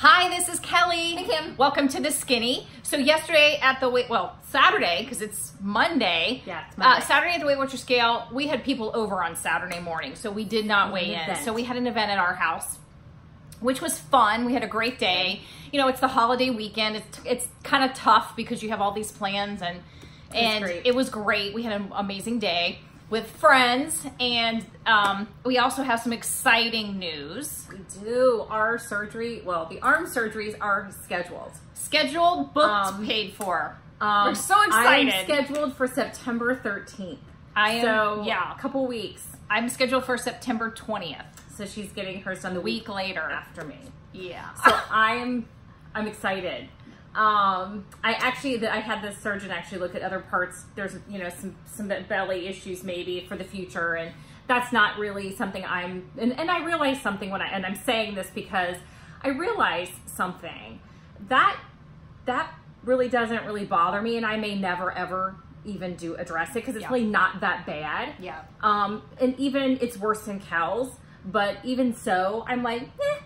Hi, this is Kelly. Hey, Kim. Welcome to The Skinny. So yesterday at the Saturday, because it's Monday. Yeah, it's Monday. Saturday at the Weight Watcher scale, we had people over on Saturday morning, so we did not weigh in. Event. So we had an event at our house, which was fun. We had a great day. You know, it's the holiday weekend. It's kind of tough because you have all these plans, and it was great. We had an amazing day with friends, and we also have some exciting news. We do. Our surgery, well, the arm surgeries are scheduled. Scheduled, booked, paid for. We're so excited. I'm scheduled for September 13th. I am, so, yeah. A couple weeks. I'm scheduled for September 20th. So she's getting hers done the week later after me. Yeah. So I'm excited. I had the surgeon actually look at other parts. There's, you know, some belly issues maybe for the future, and that's not really something and I realized something and I'm saying this because I realized something that really doesn't really bother me, and I may never ever even address it because it's really not that bad. Yeah. And even it's worse than Kel's, but even so, I'm like, eh.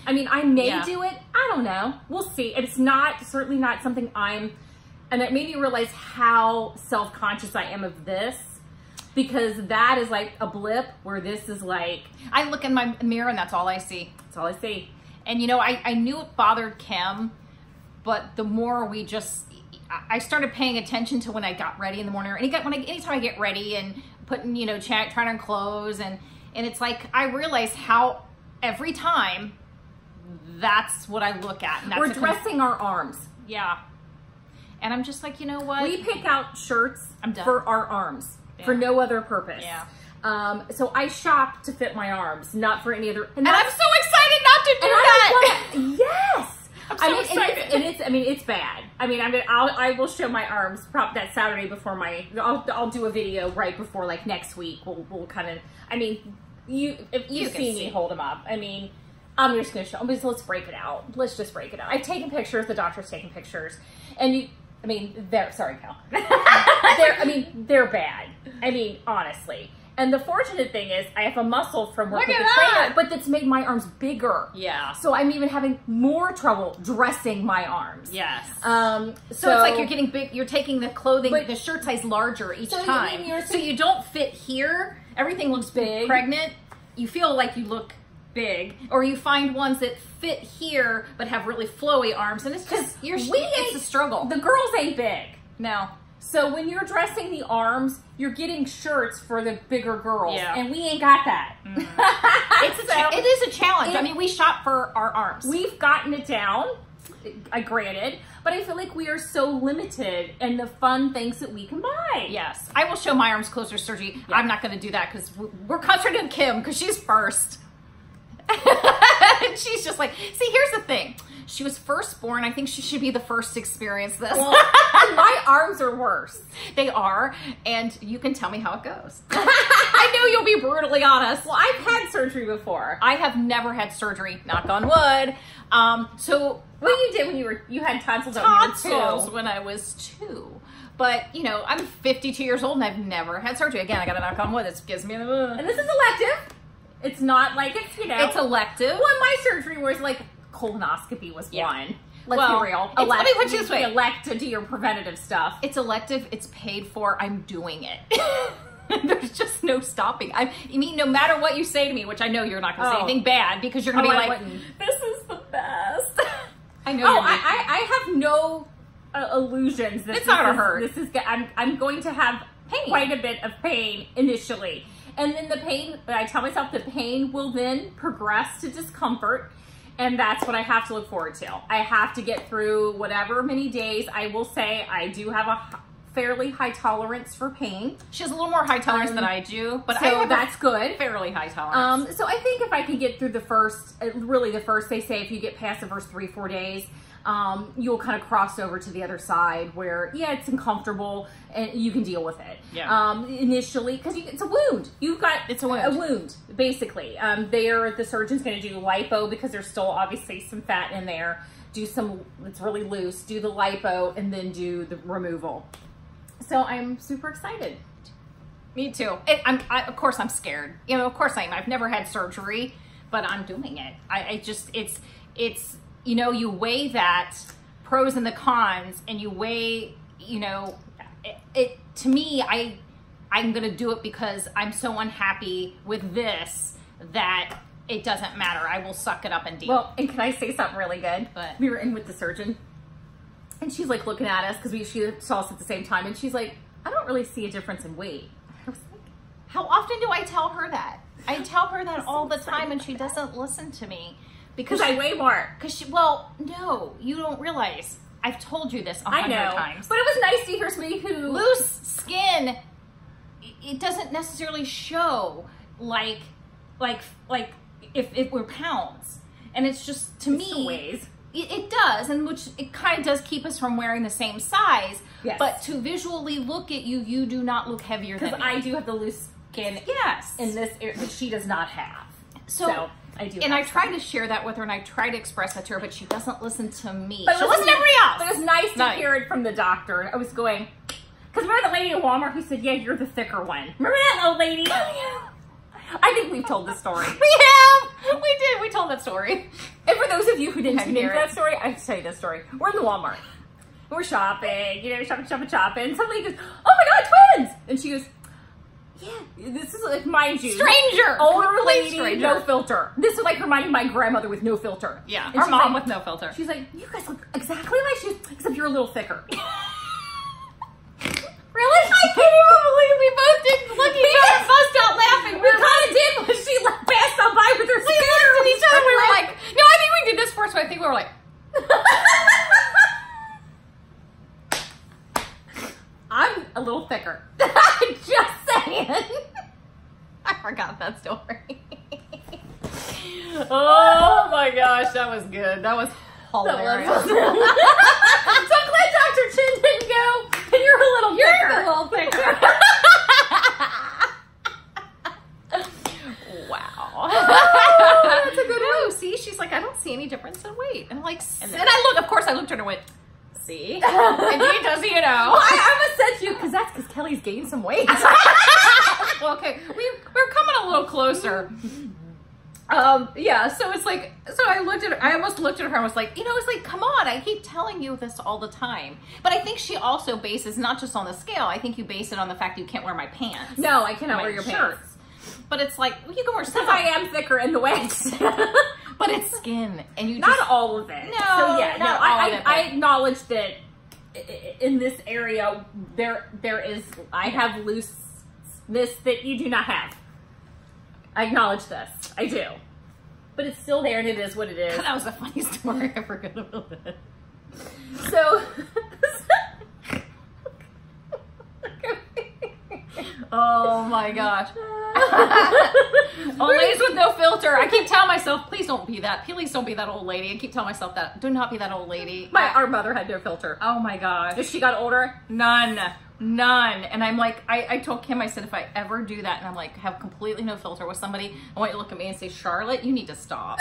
I mean, I may do it. I don't know. We'll see. It's certainly not something and it made me realize how self-conscious I am of this, because that is like a blip where this is like, I look in my mirror and that's all I see. That's all I see. And you know, I knew it bothered Kim, but the more I started paying attention to when I got ready in the morning, or anytime I get ready and putting, you know, trying on clothes, and it's like, I realize how every time that's what I look at. And that's we're dressing our arms. Yeah. And I'm just like, you know what? We pick out shirts for our arms for no other purpose. Yeah. So I shop to fit my arms, not for any other. And I'm so excited not to do that. Yes. I'm so excited. It's bad. I mean, I will show my arms that Saturday before I'll do a video right before, like, next week. We'll kind of, I mean, if you see me hold them up, I mean, I'm just going to show them. Let's break it out. Let's just break it out. I've taken pictures. The doctor's taken pictures. And sorry, Cal. They're bad. I mean, honestly. And the fortunate thing is I have a muscle from working with the trainer, but that's made my arms bigger. Yeah. So I'm even having more trouble dressing my arms. Yes. So it's like you're getting big, you're taking the clothing, the shirt size larger each time. So you don't fit here. Everything looks big. Pregnant. You feel like you look big, or you find ones that fit here but have really flowy arms, and it's just it's a struggle. The girls ain't big. No. So when you're dressing the arms, you're getting shirts for the bigger girls, and we ain't got that. It is a challenge. I mean, we shop for our arms. We've gotten it down, granted, but I feel like we are so limited in the fun things that we can buy. Yes. I will show my arms closer surgery. Yeah. I'm not going to do that because we're concentrating on Kim because she's first. And she's just like, see, here's the thing. She was first born. I think she should be the first to experience this. Well, my arms are worse. They are, and you can tell me how it goes. I know you'll be brutally honest. Well, I've had surgery before. I have never had surgery, knock on wood. So what you did when you had tonsils when I was 2. But, you know, I'm 52 years old and I've never had surgery. Again, I got to knock on wood. This gives me the... And this is elective. It's not like it's, you know. It's elective. Well, my surgery was like colonoscopy was one. Let's be real. Let me put you this way. Elect to do your preventative stuff. It's elective. It's paid for. I'm doing it. There's just no stopping. I mean, no matter what you say to me, which I know you're not going to say anything bad, because you're going to be like, this is the best. I know. I have no illusions that it's not going to hurt. I'm going to have quite a bit of pain initially. And then the pain, I tell myself the pain will then progress to discomfort. And that's what I have to look forward to. I have to get through whatever many days. I will say I do have a fairly high tolerance for pain. She has a little more high tolerance than I do, but that's good. Fairly high tolerance. So I think if I can get through the first, they say if you get past the first 3-4 days, you'll kind of cross over to the other side where, it's uncomfortable and you can deal with it. Yeah. Initially, because it's a wound. It's a wound. A wound, basically. The surgeon's going to do lipo because there's still obviously some fat in there. It's really loose. Do the lipo and then do the removal. So I'm super excited. Me too. Of course I'm scared. You know, of course I am. I've never had surgery, but I'm doing it. It's you know, you weigh that pros and the cons, and you weigh, you know, it to me, I'm going to do it because I'm so unhappy with this that it doesn't matter. I will suck it up and deal. Well, and can I say something really good? But we were in with the surgeon, and she's like looking at us because she saw us at the same time, and she's like, I don't really see a difference in weight. I was like, how often do I tell her that? I tell her that all the time, and she doesn't listen to me. Because I weigh more. Well, no, you don't realize. I've told you this 100 times. But it was nice to hear somebody who... Loose skin, it doesn't necessarily show like if it were pounds. And it's just, to me... Ways. It does, and which it kind of does keep us from wearing the same size. Yes. But to visually look at you, you do not look heavier than me. Because I do have the loose skin in this area that she does not have. So I do. And I try to share that with her, and I try to express that to her, but she doesn't listen to me. But she'll listen to everybody else. But it was nice to hear it from the doctor. I was going, because remember the lady at Walmart who said, yeah, you're the thicker one. Remember that old lady? I think we've told this story. We have. We did. We told that story. And for those of you who didn't tune into that story, I have to tell you this story. We're in the Walmart. We're shopping, you know, shopping. And somebody goes, oh my God, twins! And she goes, yeah, this is like, mind you, stranger, older lady, no filter. This is like reminding my grandmother with no filter. Yeah, and our mom with no filter. She's like, you guys look exactly like she, except you're a little thicker. Really? I can't even believe we both didn't look at each other, bust out laughing. We kind of did when she passed on by with her scooter. We looked at each other. We were like, no, I think we did this first. But I think we were like. I'm a little thicker. Just saying. I forgot that story. Oh my gosh, that was good. That was hilarious. So I'm glad Dr. Chin didn't go, and you're a little thicker. You're a little thicker. Wow. Oh, that's a good one. See, she's like, I don't see any difference in weight. And I'm like, and I look, of course I looked at her and went, see? And she does, you know. Well, I almost said to you, because that's because Kelly's gained some weight. Well, okay, we're coming a little closer. Yeah, so it's like, so I almost looked at her and was like, you know, it's like, come on, I keep telling you this all the time. But I think she also bases not just on the scale, I think you base it on the fact that you can't wear my pants. No, I cannot wear your shirts. pants. But it's like, well, you can wear some. Because I am thicker in the waist. But it's skin, and you not just, all of it. No, so yeah, not all of it. I acknowledge that in this area, there is, I have looseness that you do not have. I acknowledge this. I do. But it's still there, and it is what it is. That was a funny story. I forgot about that. So... Oh my gosh. Old ladies with no filter. I keep telling myself, please don't be that. Please don't be that old lady. I keep telling myself that. Do not be that old lady. Our mother had no filter. Oh my gosh. As she got older? None. And I'm like, I told Kim, I said, if I ever do that and I'm like, have completely no filter with somebody, I want you to look at me and say, Charlotte, you need to stop.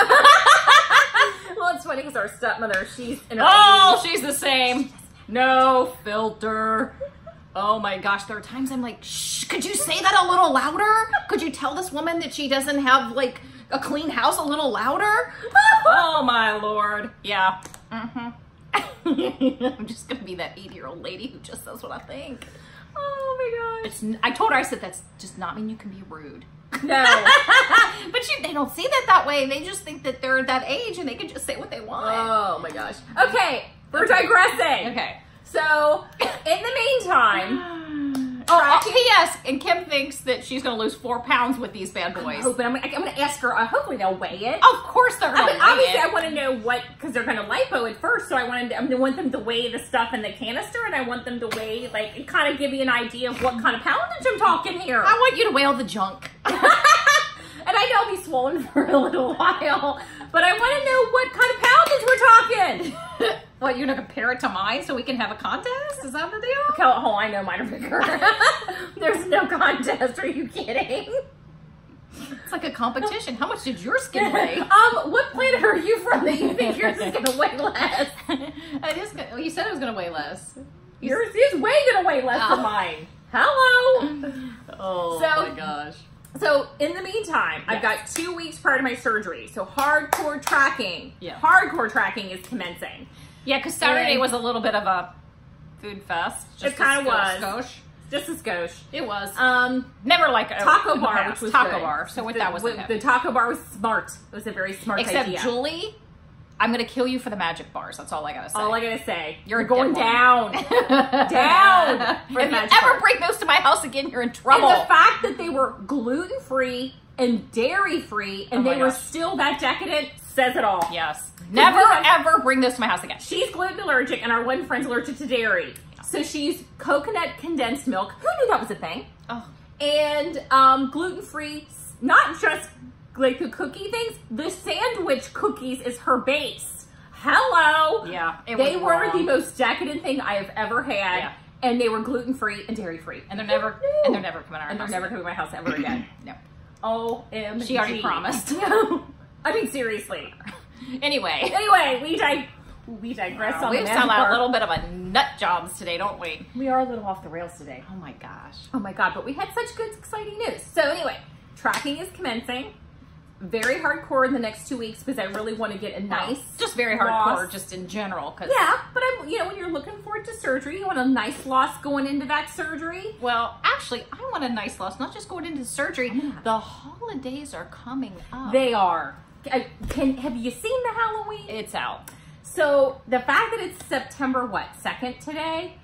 Well, it's funny because our stepmother, she's in her Oh, she's the same. No filter. Oh my gosh, there are times I'm like, shh, could you say that a little louder? Could you tell this woman that she doesn't have like a clean house a little louder? Oh my Lord. Yeah. I'm just gonna be that 80-year-old lady who just says what I think. Oh my gosh. I told her, I said, that's just not mean you can be rude. No. But they don't see that way. They just think that they're that age and they can just say what they want. Oh my gosh. Okay, we're digressing. Okay. So, in the meantime, P.S. And Kim thinks that she's going to lose 4 pounds with these bad boys. I'm going to ask her, hopefully they'll weigh it. Of course they're going to weigh obviously, it. I want to know what, because they're going to lipo at first, so I want them to weigh the stuff in the canister, and I want them to weigh, like, and kind of give me an idea of what kind of poundage I'm talking here. I want you to weigh all the junk. And I know I'll be swollen for a little while, but I want to know what kind of poundage we're talking. What, you're going to compare it to mine so we can have a contest? Is that the deal? Oh, I know mine are bigger. There's no contest. Are you kidding? It's like a competition. How much did your skin weigh? What planet are you from that you think yours is going to weigh less? You said it was going to weigh less. Yours is way going to weigh less than mine. Hello. Oh so, my gosh. So in the meantime, Yes. I've got 2 weeks prior to my surgery. So hardcore tracking. Yeah. Hardcore tracking is commencing. Yeah, because Saturday And- was a little bit of a food fest. It kinda was. Skosh. Just a skosh. It was. Um, Never like a taco in the bar, past. which was taco good. bar. So with that was okay. the taco bar was smart. It was a very smart Except idea. Julie, I'm gonna kill you for the magic bars. That's all I gotta say. All I gotta say, You're a going dead down, one. down. For If the you magic ever bar. bring those to my house again, you're in And trouble. the fact that they were gluten free and dairy free, and Oh my they were gosh. still that decadent, says it all. Yes. Never ever bring those to my house again. She's gluten allergic, and our one friend's allergic to dairy. So she used coconut condensed milk. Who knew that was a thing? Oh. And gluten-free, not just like the cookie things, the sandwich cookies is her base. Hello. Yeah. They were wrong. the most decadent thing I have ever had. Yeah. And they were gluten-free and dairy-free. And they're never coming to our And they're house. never coming to my house ever again. No. OMG. She already promised. I mean, seriously. Anyway. Anyway, we digress on We've the sounded magic a bar. little bit of a nut jobs today, don't we? We are a little off the rails today. Oh my gosh. Oh my God, but we had such good, exciting news. So anyway, tracking is commencing. Very hardcore in the next 2 weeks because I really want to get a nice, Just very loss. hardcore, just in general. Cause, Yeah, but I'm, when you're looking forward to surgery, you want a nice loss going into that surgery. Well, actually, I want a nice loss, not just going into surgery. Yeah. The holidays are coming up. They are. Have you seen the Halloween? It's out. So the fact that it's September, 2nd today,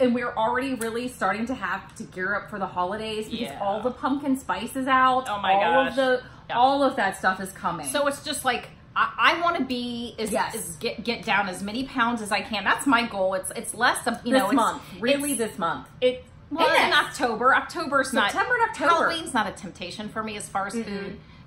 and we're already really starting to have to gear up for the holidays because Yeah. all the pumpkin spice is out. Oh my all gosh. Yeah. All of that stuff is coming. So it's just like I want to be Yes. get down as many pounds as I can. That's my goal. It's less than this month, really it's- this month. Well, Yes. in October. October's not September and October. Halloween's not a temptation for me as far as food.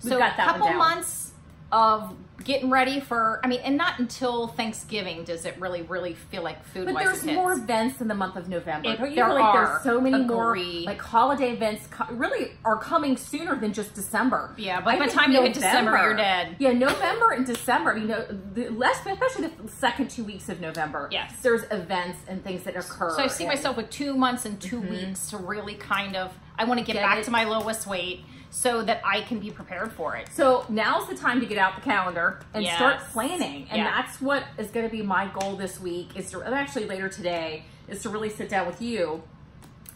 We've So got a that one couple down. months of getting ready for. I mean, and not until Thanksgiving does it really feel like food. But there's more events in the month of November. Don't you There feel like are. there's so many more Agree. like holiday events really are coming sooner than just December? Yeah, but by the think time you hit December, you're dead. Yeah, November and December. Especially the second 2 weeks of November. Yes. there's events and things that occur. So I see and- myself with 2 months and 2 weeks to really kind of. I want to get Get back it. to my lowest weight so that I can be prepared for it. So now's the time to get out the calendar and Yes. start planning. And Yeah. that's what is going to be my goal this week is to, and actually later today, is to really sit down with you,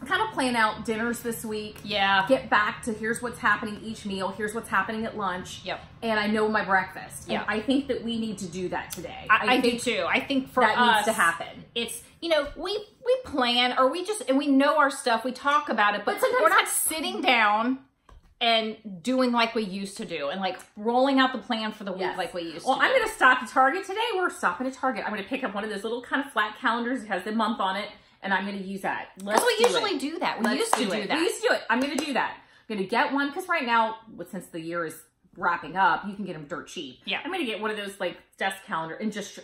kind of plan out dinners this week. Yeah. Get back to here's what's happening each meal. Here's what's happening at lunch. Yep. And I know my breakfast. Yeah. And I think that we need to do that today. I do think too. I think for that us, needs to happen. It's, we plan or and we know our stuff. We talk about it, but sometimes- we're not sitting down and doing like we used to do and like rolling out the plan for the week Yes. like we used Well, to. I'm do. going to stop at Target today. We're stopping at Target. I'm going to pick up one of those little kind of flat calendars. It has the month on it. And I'm going to use that. Because we usually do that. We used to do that. We used to do it. I'm going to do that. I'm going to get one because right now, since the year is wrapping up, you can get them dirt cheap. Yeah. I'm going to get one of those like desk calendar and just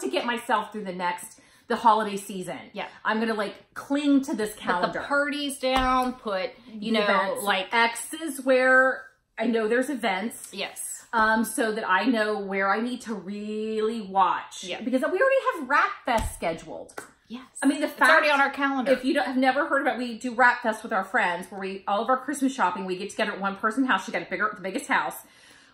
to get myself through the holiday season. Yeah. I'm going to like cling to this Put calendar. the parties down, put, Events. like, X is where I know there's events. yes. So that I know where I need to really watch. Yeah. Because we already have Wrap Fest scheduled. Yes. I mean, the It's fact already on our calendar. if you have never heard about, we do Wrap Fest with our friends where all of our Christmas shopping, we get together at one person's house. She got the biggest house.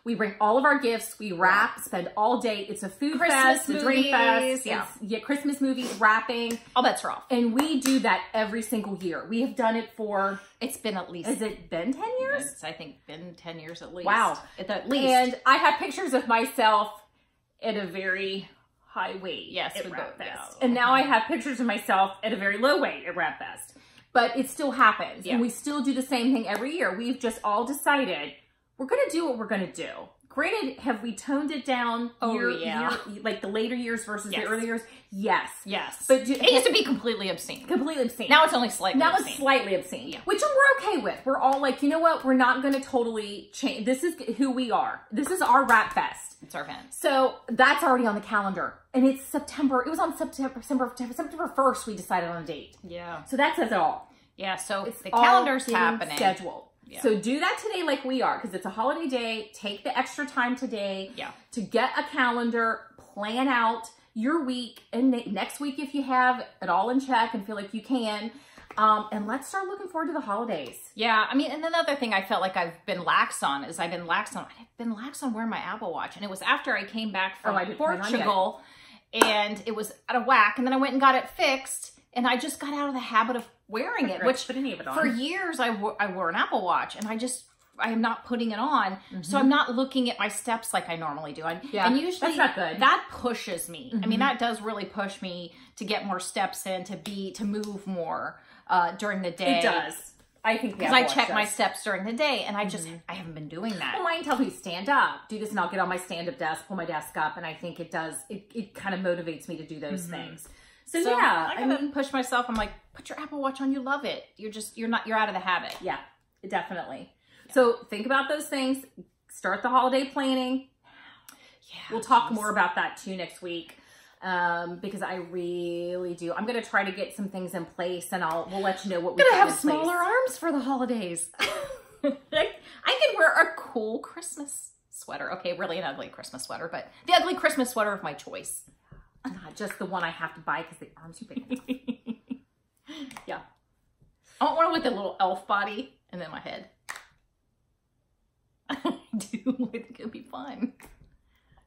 We bring all of our gifts. We wrap, spend all day. It's a food Christmas fest, a drink fest. movies, yeah. Christmas movies, wrapping. All bets are off. And we do that every single year. We have done it for, It's been at least, has it been 10 years? it's, I think, been 10 years at least. Wow. At least. And I have pictures of myself at a very high weight Yes, at with Wrap the- Fest. yeah. And now I have pictures of myself at a very low weight at Wrap Fest. But it still happens. Yeah. And we still do the same thing every year. We've just all decided we're going to do what we're going to do. Granted, have we toned it down yeah. like the later years versus Yes. the early years? Yes. yes. But it used to be completely obscene. completely obscene. Now it's only slightly Now obscene. it's slightly obscene, Yeah. which we're okay with. We're all like, you know what? We're not going to totally change. This is who we are. This is our Wrap Fest. It's our event. So that's already on the calendar. And it's September. It was on September 1st we decided on a date. Yeah. So that says it all. Yeah, so It's the all calendar's getting happening. scheduled. Yeah. So do that today like we are because it's a holiday day. Take the extra time today Yeah. to get a calendar, plan out your week and next week if you have it all in check and feel like you can. And let's start looking forward to the holidays. Yeah, I mean, and another thing I felt like I've been lax on is I've been lax on wearing my Apple Watch. And it was after I came back from Portugal and it was out of whack. And then I went and got it fixed and I just got out of the habit of wearing it, which put any of it on. For years I wore an Apple Watch and I am not putting it on. So I'm not looking at my steps like I normally do. And usually that's not good. That pushes me. I mean, that does really push me to get more steps in, to move more during the day. It does. I think because I check my steps during the day, and I just I haven't been doing that. Well, mine tells me stand up, do this, and I'll get on my stand-up desk, pull my desk up, and I think it does. It kind of motivates me to do those things. So yeah, I mean, push myself. I'm like, put your Apple Watch on. You love it. You're out of the habit. Yeah, definitely. Yeah. So think about those things. Start the holiday planning. Yeah, we'll talk more about that too next week. Because I really do. I'm going to try to get some things in place and we'll let you know what we're going to have smaller arms for the holidays. I can wear a cool Christmas sweater. Okay, really an ugly Christmas sweater, but the ugly Christmas sweater of my choice. Not just the one I have to buy because the arms are big. Yeah. I want one with a little elf body and then my head. I do. I think it'd be fun.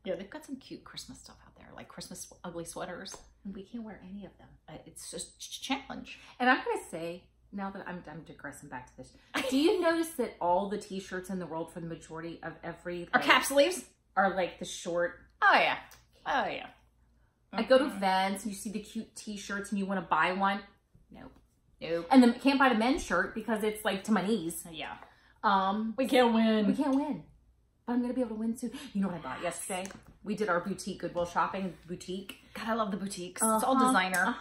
Yeah, they've got some cute Christmas stuff out there, like Christmas ugly sweaters. And we can't wear any of them. It's just a challenge. And I'm going to say, now that I'm digressing back to this, do you notice that all the t-shirts in the world for the majority of every... Are cap sleeves? Are like the short... Oh, yeah. Oh, yeah. I go to events and you see the cute t-shirts and you want to buy one. Nope. Nope. And then can't buy the men's shirt because it's like to my knees. Yeah. We can't win. We can't win. But I'm going to be able to win soon. You know what I bought yesterday? We did our boutique Goodwill shopping. Boutique. God, I love the boutiques. It's all designer.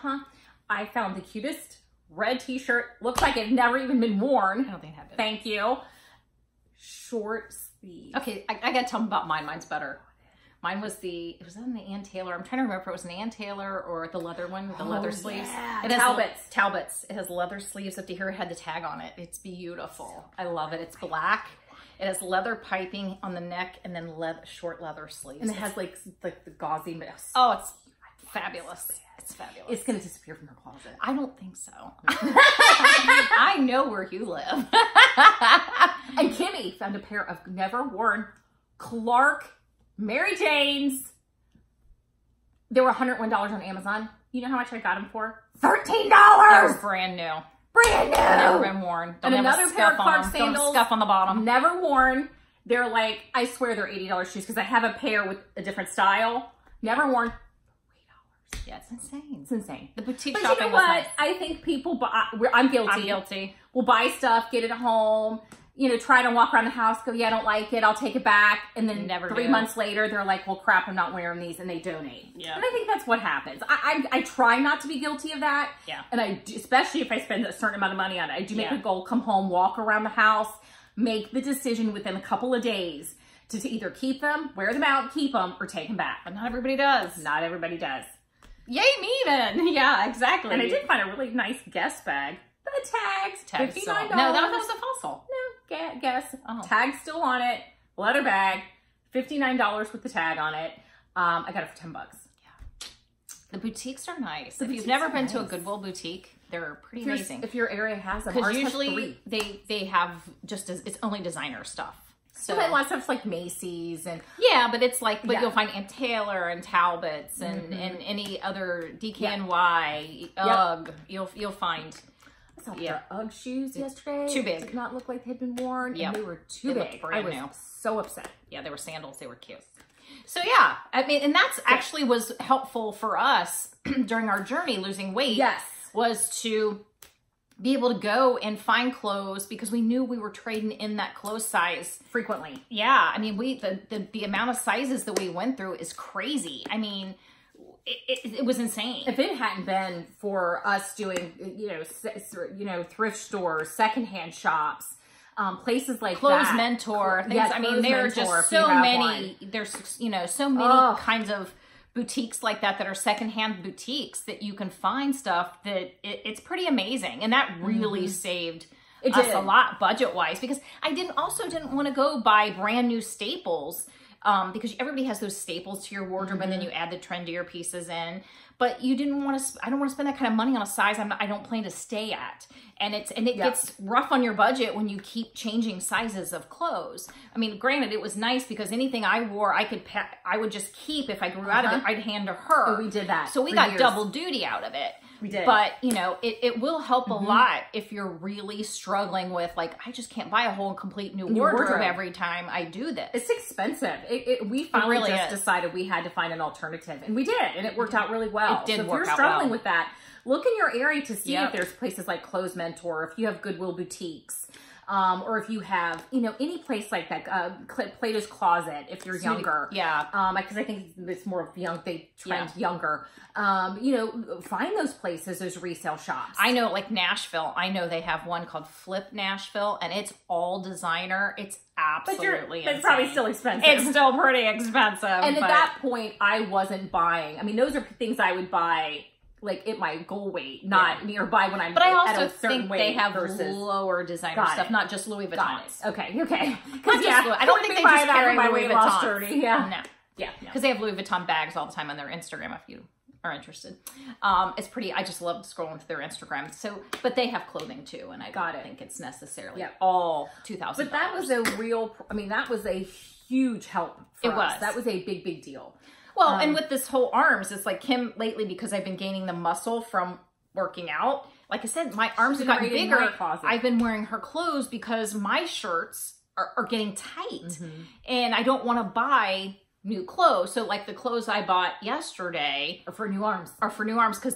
I found the cutest red t-shirt. Looks like it's never even been worn. I don't think it had been. Thank you. Short sleeve. Okay, I got to tell them about mine. Mine's better. Mine was it was on the Ann Taylor. I'm trying to remember if it was an Ann Taylor or the leather one with the leather sleeves. Yeah. It has Talbots. It has leather sleeves up to here. It had the tag on it. It's beautiful. I love it. It's black. It has leather piping on the neck and then short leather sleeves. And it has like the gauzy mist. Oh, it's fabulous. It's fabulous. It's going to disappear from her closet. I don't think so. I know where you live. And Kimmy found a pair of never worn Clark Mary Janes. They were $101 on Amazon. You know how much I got them for? $13! They're brand new. Brand new. Never been worn. Don't and another pair of Clark sandals. Don't scuff on the bottom. Never worn. They're like, I swear they're $80 shoes because I have a pair with a different style. Never worn. $8. Yeah, it's insane. It's insane. The boutique but shopping you know what? Nice. I think people buy. I'm guilty. I'm guilty. We'll buy stuff, get it home. You know, try to walk around the house, go, yeah, I don't like it, I'll take it back. And then three months later, they're like, well, crap, I'm not wearing these, and they donate. Yeah. And I think that's what happens. I try not to be guilty of that. Yeah. And I do, especially if I spend a certain amount of money on it. I do make a goal, come home, walk around the house, make the decision within a couple of days to either keep them, wear them out, keep them, or take them back. But not everybody does. Not everybody does. Yay me then. Yeah, exactly. And I did find a really nice guest bag. The tags, $59. No, that was a fossil. No, guess. Tag's still on it. Leather bag, $59 with the tag on it. I got it for $10. Yeah. The boutiques are nice. If you've never been to a Goodwill boutique, they're pretty amazing. If your area has them. Because usually they have it's only designer stuff. So a lot of stuff's like Macy's and but it's like you'll find Ann Taylor and Talbots and any other DKNY, UGG. You'll find. I saw their UGG shoes yesterday. Too big. Did not look like they'd been worn. And they were too big. I was so upset. Yeah, they were sandals. They were cute. So yeah, I mean, and that's actually was helpful for us during our journey losing weight. Yes, was to be able to go and find clothes because we knew we were trading in that clothes size frequently. Yeah, I mean, the amount of sizes that we went through is crazy. I mean, it was insane. If it hadn't been for us doing, thrift stores, secondhand shops, places like Clothes Mentor, things. I mean, there are just so many. There's so many kinds of boutiques like that are secondhand boutiques that you can find stuff that it's pretty amazing, and that really saved us a lot budget wise because I didn't want to go buy brand new staples because everybody has those staples to your wardrobe, and then you add the trendier pieces in. But you didn't want to. I don't want to spend that kind of money on a size I don't plan to stay at, and it gets rough on your budget when you keep changing sizes of clothes. I mean, granted, it was nice because anything I wore, I would just keep. If I grew out of it, I'd hand to her. Oh, we did that. So we got double duty out of it. We did. But, you know, it will help a lot if you're really struggling with, like, I just can't buy a whole complete new wardrobe every time I do this. It's expensive. We finally really decided we had to find an alternative. And we did. And it worked out really well. It did work out well. So if you're struggling with that, look in your area to see if there's places like Clothes Mentor, if you have Goodwill boutiques. Or if you have, you know, any place like that, Plato's Closet, if you're younger. Yeah. Because I think it's more of they trend younger. You know, find those places, those resale shops. I know, like Nashville, I know they have one called Flip Nashville, and it's all designer. It's absolutely insane. It's probably still expensive. It's still pretty expensive. And at that point, I wasn't buying. I mean, those are things I would buy like at my goal weight, not nearby when I'm but I also at a certain think weight they have versus lower designer stuff, not just Louis Vuitton. Okay. Not just I don't think they just carry Louis Vuitton. Yeah. No. Because they have Louis Vuitton bags all the time on their Instagram if you are interested. It's pretty, I just love scrolling through their Instagram. So, but they have clothing too, and I don't think it's necessarily all $2,000. But that was that was a huge help for us. That was a big deal. Well, and with this whole arms, it's like Kim lately, because I've been gaining the muscle from working out. Like I said, my arms have gotten bigger. I've been wearing her clothes because my shirts are getting tight. And I don't want to buy new clothes. So like the clothes I bought yesterday are for new arms. Because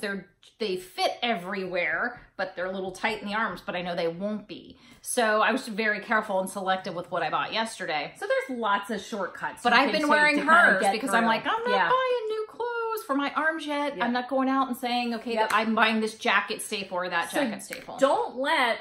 they fit everywhere, but they're a little tight in the arms, but I know they won't be. So I was very careful and selective with what I bought yesterday. So there's lots of shortcuts. But I've been wearing hers because I'm like, I'm not buying new clothes for my arms yet. I'm not going out and saying, okay, I'm buying this jacket staple or that jacket staple. Don't let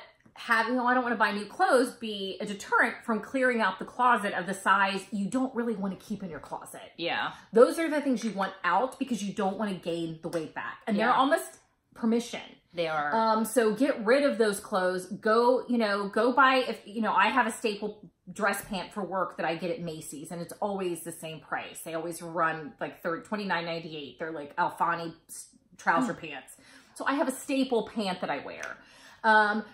I don't want to buy new clothes be a deterrent from clearing out the closet of the size you don't really want to keep in your closet. Yeah. Those are the things you want out because you don't want to gain the weight back. And they're almost permission. They are. So get rid of those clothes. Go buy, I have a staple dress pant for work that I get at Macy's, and it's always the same price. They always run like $29.98. They're like Alfani trouser pants. So I have a staple pant that I wear.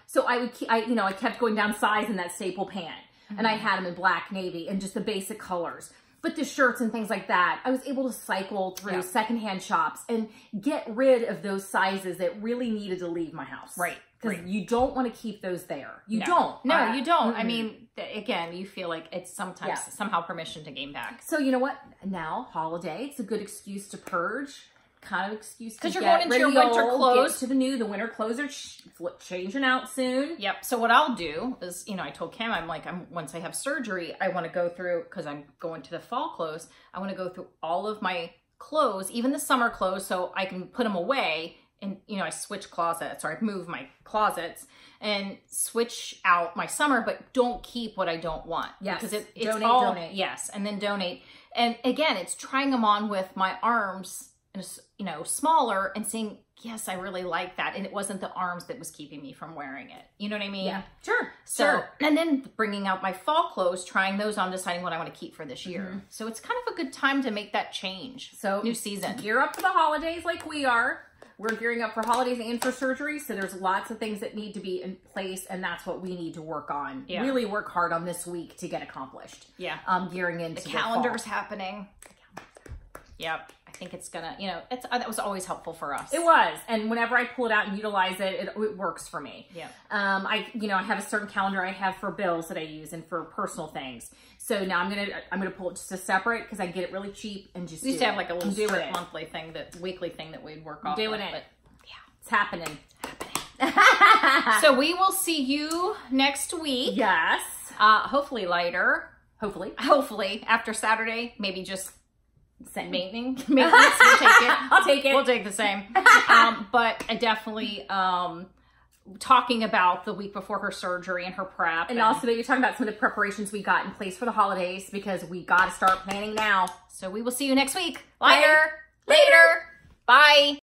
So I kept going down size in that staple pant, and I had them in black, navy, and just the basic colors. But the shirts and things like that, I was able to cycle through secondhand shops and get rid of those sizes that really needed to leave my house. Right. Because you don't want to keep those there. You No, you don't. I mean, again, you feel like it's sometimes somehow permission to gain back. So you know what? Now, holiday, it's a good excuse to purge. Kind of excuse because you're going into your winter clothes. Get to the new. The winter clothes are changing out soon. Yep. So what I'll do is, I told Kim, I'm like, once I have surgery, I want to go through, because I'm going to the fall clothes. I want to go through all of my clothes, even the summer clothes, so I can put them away. And I switch closets, or I move my closets and switch out my summer, but don't keep what I don't want. Yes. Because it's donate. Yes. And then donate. And again, it's trying them on with my arms, smaller, and saying, yes, I really like that. And it wasn't the arms that was keeping me from wearing it. You know what I mean? Yeah, sure. And then bringing out my fall clothes, trying those on, deciding what I want to keep for this year. So it's kind of a good time to make that change. So new season. Gear up for the holidays like we are. We're gearing up for holidays and for surgery. So there's lots of things that need to be in place, and that's what we need to work on. Yeah. Really work hard on this week to get accomplished. Yeah. Gearing into the calendar's happening. Yep. I think it's gonna, that was always helpful for us. It was. And whenever I pull it out and utilize it, it works for me. Yeah. I have a certain calendar I have for bills that I use and for personal things. So now I'm gonna pull it just a separate, because I get it really cheap and just we used to have like a little strict monthly thing, weekly thing that we'd work off. Doing it. But yeah, it's happening. So we will see you next week. Yes. Hopefully lighter. Hopefully after Saturday, maybe just maintenance. We'll take it. I'll take it. We'll take the same. But I definitely talking about the week before her surgery and her prep, and also maybe talking about some of the preparations we got in place for the holidays, because we got to start planning now. So we will see you next week. Later. Bye.